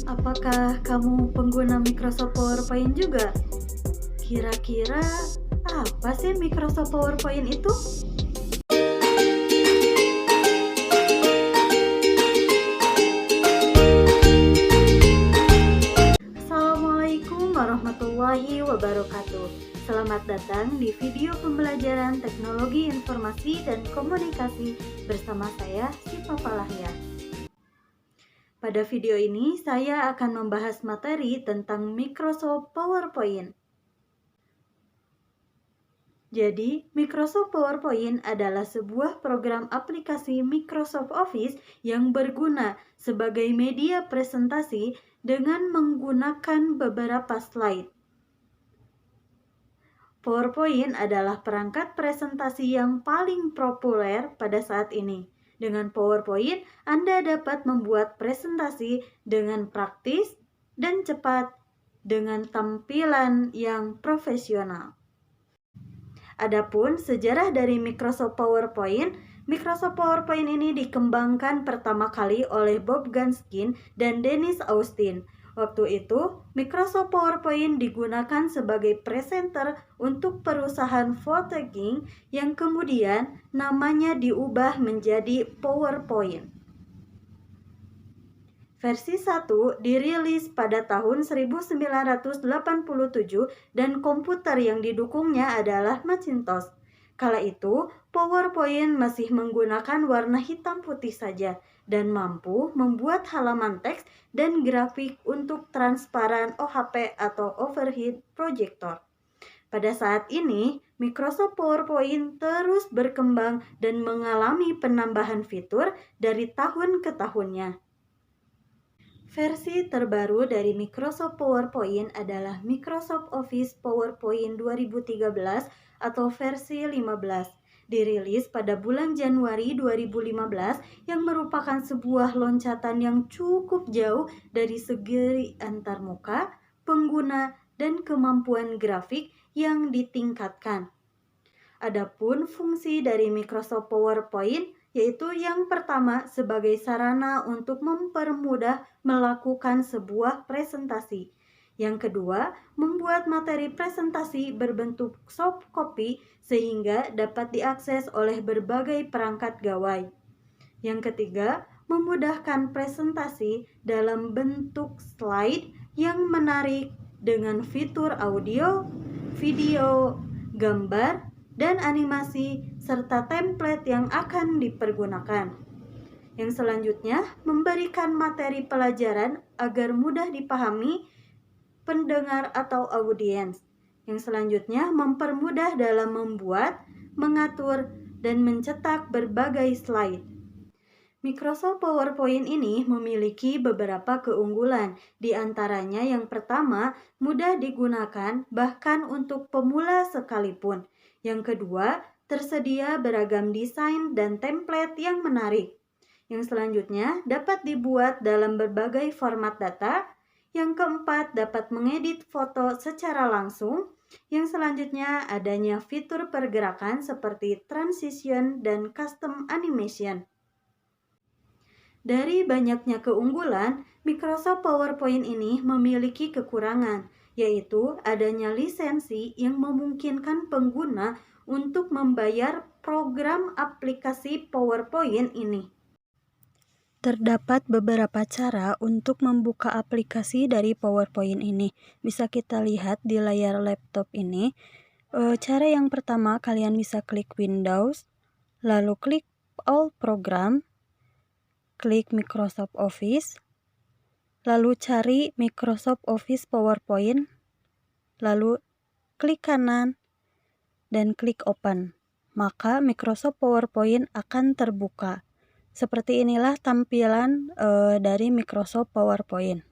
Apakah kamu pengguna Microsoft PowerPoint juga? Kira-kira apa sih Microsoft PowerPoint itu? Assalamualaikum warahmatullahi wabarakatuh. Selamat datang di video pembelajaran Teknologi Informasi dan Komunikasi bersama saya, Siva Falahya. Pada video ini, saya akan membahas materi tentang Microsoft PowerPoint. Jadi, Microsoft PowerPoint adalah sebuah program aplikasi Microsoft Office yang berguna sebagai media presentasi dengan menggunakan beberapa slide. PowerPoint adalah perangkat presentasi yang paling populer pada saat ini. Dengan PowerPoint, Anda dapat membuat presentasi dengan praktis dan cepat dengan tampilan yang profesional. Adapun sejarah dari Microsoft PowerPoint ini dikembangkan pertama kali oleh Bob Ganskin dan Dennis Austin. Waktu itu, Microsoft PowerPoint digunakan sebagai presenter untuk perusahaan photoking yang kemudian namanya diubah menjadi PowerPoint. Versi 1 dirilis pada tahun 1987 dan komputer yang didukungnya adalah Macintosh. Kala itu, PowerPoint masih menggunakan warna hitam putih saja dan mampu membuat halaman teks dan grafik untuk transparan OHP atau overhead projector. Pada saat ini, Microsoft PowerPoint terus berkembang dan mengalami penambahan fitur dari tahun ke tahunnya. Versi terbaru dari Microsoft PowerPoint adalah Microsoft Office PowerPoint 2013 atau versi 15, dirilis pada bulan Januari 2015 yang merupakan sebuah loncatan yang cukup jauh dari segi antarmuka, pengguna, dan kemampuan grafik yang ditingkatkan. Adapun fungsi dari Microsoft PowerPoint yaitu yang pertama sebagai sarana untuk mempermudah melakukan sebuah presentasi. Yang kedua, membuat materi presentasi berbentuk soft copy sehingga dapat diakses oleh berbagai perangkat gawai. Yang ketiga, memudahkan presentasi dalam bentuk slide yang menarik dengan fitur audio, video, gambar, dan animasi serta template yang akan dipergunakan. Yang selanjutnya, memberikan materi pelajaran agar mudah dipahami pendengar atau audiens. Yang selanjutnya, mempermudah dalam membuat, mengatur, dan mencetak berbagai slide. Microsoft PowerPoint ini memiliki beberapa keunggulan, di antaranya yang pertama, mudah digunakan bahkan untuk pemula sekalipun. Yang kedua, tersedia beragam desain dan template yang menarik. Yang selanjutnya, dapat dibuat dalam berbagai format data. Yang keempat, dapat mengedit foto secara langsung. Yang selanjutnya, adanya fitur pergerakan seperti transition dan custom animation. Dari banyaknya keunggulan, Microsoft PowerPoint ini memiliki kekurangan, yaitu adanya lisensi yang memungkinkan pengguna untuk membayar program aplikasi PowerPoint ini. Terdapat beberapa cara untuk membuka aplikasi dari PowerPoint ini. Bisa kita lihat di layar laptop ini. Cara yang pertama, kalian bisa klik Windows, lalu klik All Program, klik Microsoft Office, lalu cari Microsoft Office PowerPoint, lalu klik kanan dan klik Open. Maka Microsoft PowerPoint akan terbuka. Seperti inilah tampilan dari Microsoft PowerPoint.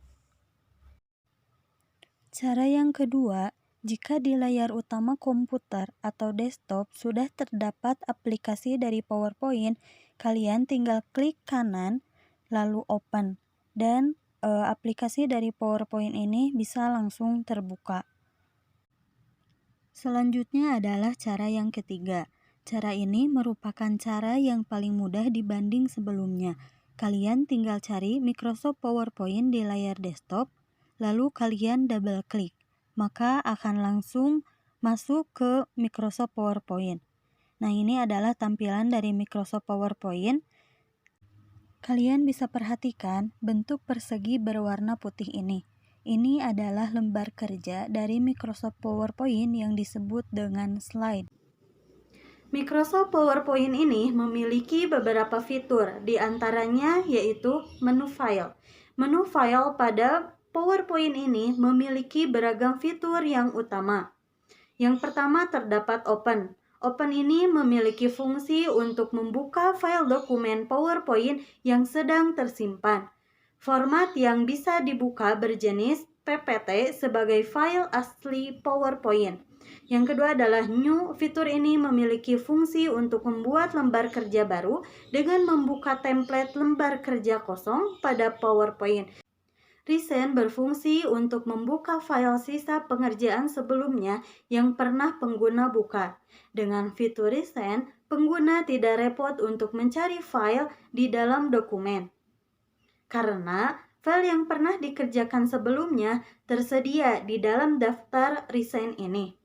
Cara yang kedua, jika di layar utama komputer atau desktop sudah terdapat aplikasi dari PowerPoint, kalian tinggal klik kanan lalu open dan aplikasi dari PowerPoint ini bisa langsung terbuka. Selanjutnya adalah cara yang ketiga. Cara ini merupakan cara yang paling mudah dibanding sebelumnya. Kalian tinggal cari Microsoft PowerPoint di layar desktop, lalu kalian double klik, maka akan langsung masuk ke Microsoft PowerPoint. Nah, ini adalah tampilan dari Microsoft PowerPoint. Kalian bisa perhatikan bentuk persegi berwarna putih ini. Ini adalah lembar kerja dari Microsoft PowerPoint yang disebut dengan slide. Microsoft PowerPoint ini memiliki beberapa fitur, di antaranya yaitu menu file. Menu file pada PowerPoint ini memiliki beragam fitur yang utama. Yang pertama terdapat Open. Open ini memiliki fungsi untuk membuka file dokumen PowerPoint yang sedang tersimpan. Format yang bisa dibuka berjenis PPT sebagai file asli PowerPoint. Yang kedua adalah New. Fitur ini memiliki fungsi untuk membuat lembar kerja baru dengan membuka template lembar kerja kosong pada PowerPoint. Resend berfungsi untuk membuka file sisa pengerjaan sebelumnya yang pernah pengguna buka. Dengan fitur Resend, pengguna tidak repot untuk mencari file di dalam dokumen, karena file yang pernah dikerjakan sebelumnya tersedia di dalam daftar Resend ini.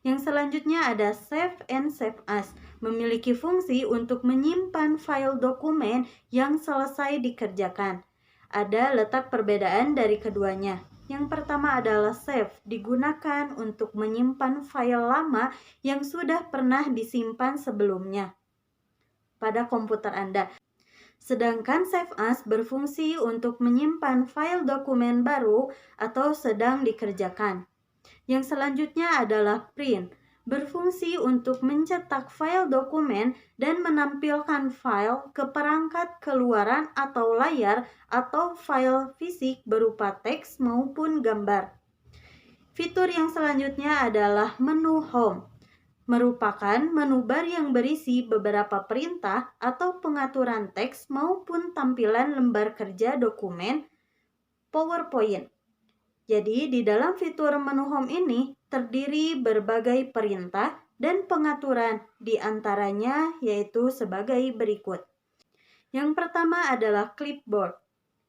Yang selanjutnya ada Save and Save As, memiliki fungsi untuk menyimpan file dokumen yang selesai dikerjakan. Ada letak perbedaan dari keduanya. Yang pertama adalah Save, digunakan untuk menyimpan file lama yang sudah pernah disimpan sebelumnya pada komputer Anda. Sedangkan Save As berfungsi untuk menyimpan file dokumen baru atau sedang dikerjakan. Yang selanjutnya adalah Print, berfungsi untuk mencetak file dokumen dan menampilkan file ke perangkat keluaran atau layar atau file fisik berupa teks maupun gambar. Fitur yang selanjutnya adalah menu Home, merupakan menu bar yang berisi beberapa perintah atau pengaturan teks maupun tampilan lembar kerja dokumen PowerPoint. Jadi, di dalam fitur menu Home ini terdiri berbagai perintah dan pengaturan, di antaranya yaitu sebagai berikut. Yang pertama adalah Clipboard.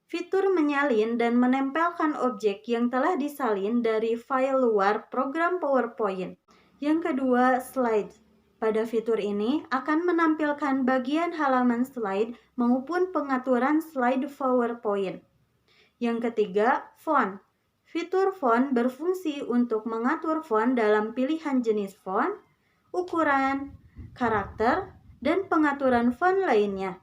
Fitur menyalin dan menempelkan objek yang telah disalin dari file luar program PowerPoint. Yang kedua, Slides. Pada fitur ini akan menampilkan bagian halaman slide maupun pengaturan slide PowerPoint. Yang ketiga, Font. Fitur font berfungsi untuk mengatur font dalam pilihan jenis font, ukuran, karakter, dan pengaturan font lainnya.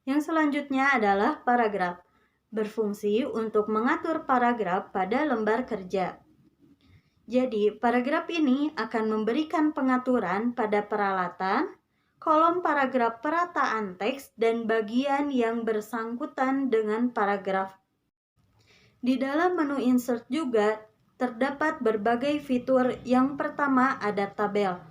Yang selanjutnya adalah paragraf, berfungsi untuk mengatur paragraf pada lembar kerja. Jadi, paragraf ini akan memberikan pengaturan pada peralatan, kolom paragraf perataan teks, dan bagian yang bersangkutan dengan paragraf. Di dalam menu Insert juga terdapat berbagai fitur. Yang pertama ada tabel,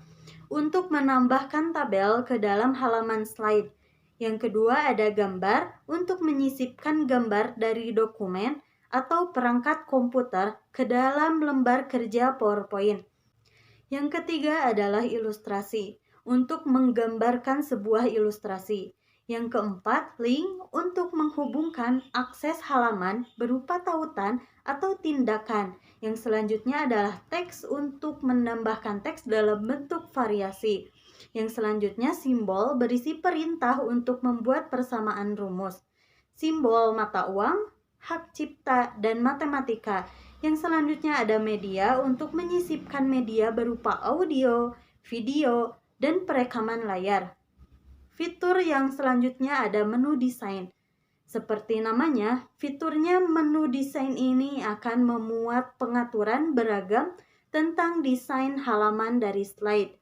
untuk menambahkan tabel ke dalam halaman slide. Yang kedua ada gambar, untuk menyisipkan gambar dari dokumen atau perangkat komputer ke dalam lembar kerja PowerPoint. Yang ketiga adalah ilustrasi, untuk menggambarkan sebuah ilustrasi. Yang keempat, link, untuk menghubungkan akses halaman berupa tautan atau tindakan. Yang selanjutnya adalah teks, untuk menambahkan teks dalam bentuk variasi. Yang selanjutnya simbol, berisi perintah untuk membuat persamaan rumus. Simbol mata uang, hak cipta, dan matematika. Yang selanjutnya ada media, untuk menyisipkan media berupa audio, video, dan perekaman layar. Fitur yang selanjutnya ada menu desain. Seperti namanya, fiturnya menu desain ini akan memuat pengaturan beragam tentang desain halaman dari slide.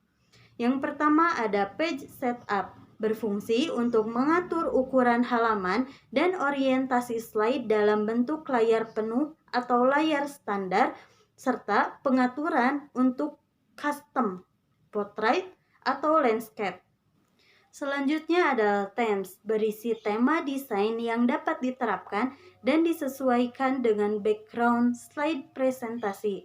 Yang pertama ada Page Setup, berfungsi untuk mengatur ukuran halaman dan orientasi slide dalam bentuk layar penuh atau layar standar, serta pengaturan untuk custom, portrait, atau landscape. Selanjutnya adalah Themes, berisi tema desain yang dapat diterapkan dan disesuaikan dengan background slide presentasi.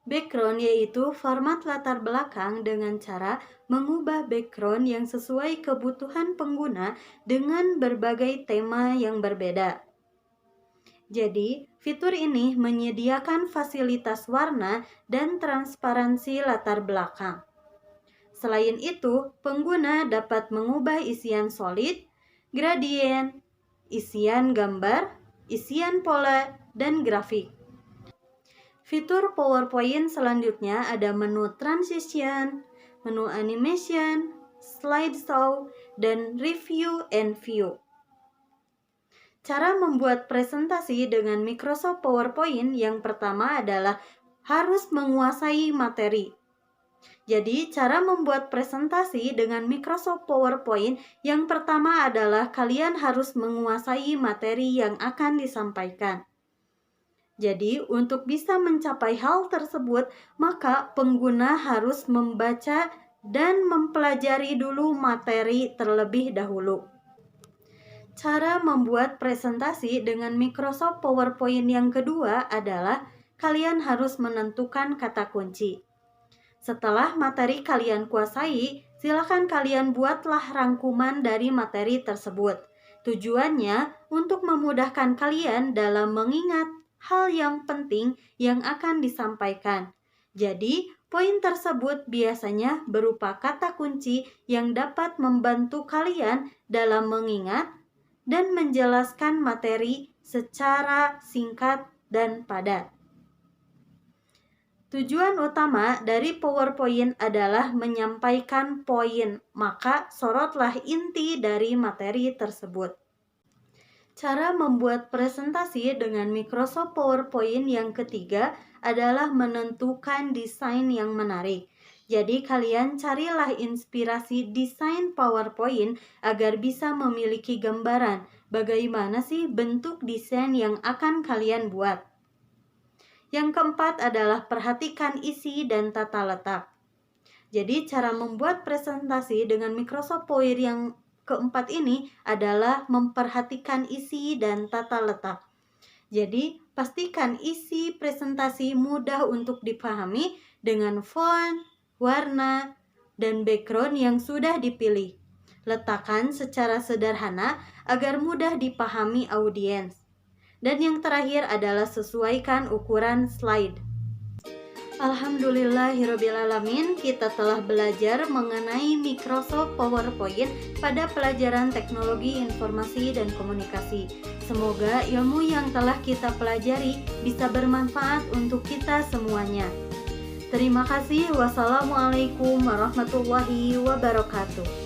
Background yaitu format latar belakang dengan cara mengubah background yang sesuai kebutuhan pengguna dengan berbagai tema yang berbeda. Jadi, fitur ini menyediakan fasilitas warna dan transparansi latar belakang. Selain itu, pengguna dapat mengubah isian solid, gradien, isian gambar, isian pola, dan grafik. Fitur PowerPoint selanjutnya ada menu transition, menu animation, slideshow, dan review and view. Cara membuat presentasi dengan Microsoft PowerPoint yang pertama adalah harus menguasai materi. Jadi, cara membuat presentasi dengan Microsoft PowerPoint yang pertama adalah kalian harus menguasai materi yang akan disampaikan. Jadi, untuk bisa mencapai hal tersebut, maka pengguna harus membaca dan mempelajari dulu materi terlebih dahulu. Cara membuat presentasi dengan Microsoft PowerPoint yang kedua adalah kalian harus menentukan kata kunci. Setelah materi kalian kuasai, silakan kalian buatlah rangkuman dari materi tersebut. Tujuannya untuk memudahkan kalian dalam mengingat hal yang penting yang akan disampaikan. Jadi, poin tersebut biasanya berupa kata kunci yang dapat membantu kalian dalam mengingat dan menjelaskan materi secara singkat dan padat. Tujuan utama dari PowerPoint adalah menyampaikan poin, maka sorotlah inti dari materi tersebut. Cara membuat presentasi dengan Microsoft PowerPoint yang ketiga adalah menentukan desain yang menarik. Jadi kalian carilah inspirasi desain PowerPoint agar bisa memiliki gambaran bagaimana sih bentuk desain yang akan kalian buat. Yang keempat adalah perhatikan isi dan tata letak. Jadi cara membuat presentasi dengan Microsoft Power yang keempat ini adalah memperhatikan isi dan tata letak. Jadi pastikan isi presentasi mudah untuk dipahami dengan font, warna, dan background yang sudah dipilih. Letakkan secara sederhana agar mudah dipahami audiens. Dan yang terakhir adalah sesuaikan ukuran slide. Alhamdulillahirrabbilalamin, kita telah belajar mengenai Microsoft PowerPoint pada pelajaran teknologi informasi dan komunikasi. Semoga ilmu yang telah kita pelajari bisa bermanfaat untuk kita semuanya. Terima kasih. Wassalamualaikum warahmatullahi wabarakatuh.